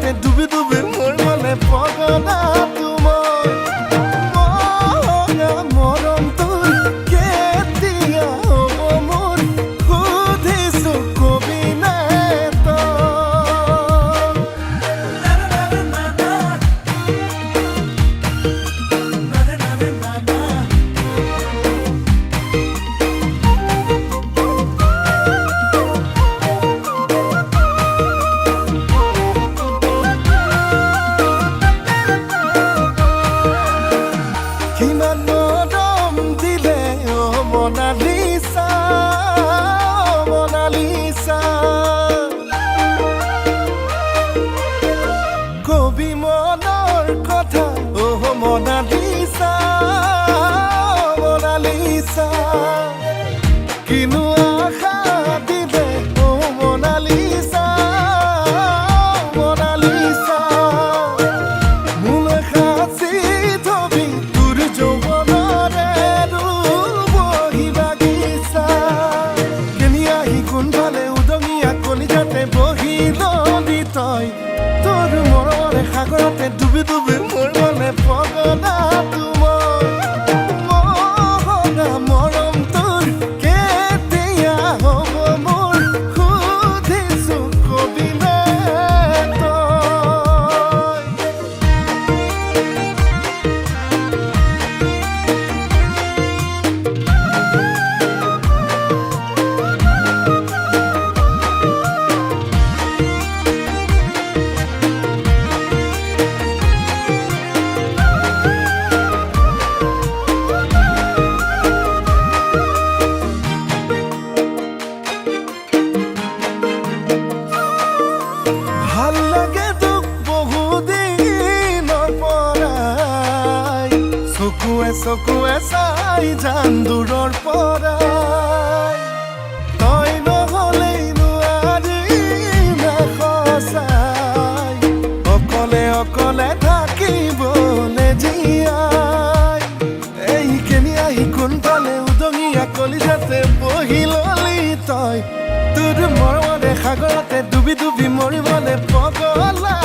সাগৰতে ডুবি ডুবি মৰিবলে পগলা তোমাৰ মৰম তোৰ কেতিয়া হ'ব মোৰ সুধিছো কবি নে কিমান মৰম দিলে মনালিছা মনালিছা কবি মনৰ কথা মনালিছা মনালিছা কিনো আশা দিলে মনালিছা মনালিছা মোলৈ সাঁচি থবি তোৰ যৌৱনৰে বহি বাগিচা কেনি আহি কোনফালে উদঙিয়া কলিজাতে বহি ললি তই তোৰ মৰমৰে সাগৰতে ডুবি ডুবি মৰিবলে পগলা তোমাৰ মৰম তোৰ কেতিয়া হ'ব মোৰ সুধিছো কবি নে তই ভাল লাগে তোক বহুদিনৰ পৰাই চকুৱে চকুৱে চাই যান দূৰৰ পৰাই তই নহ'লেই নোৱাৰিম সঁচাই অকলে অকলে থাকিবলে জীয়াই এই কেনি আহি কোনফালে উদঙিয়া কলিজাতে বহি ললি তই তোৰ মৰমৰে সাগৰতে ডুবি ডুবি মৰিবলে পগলা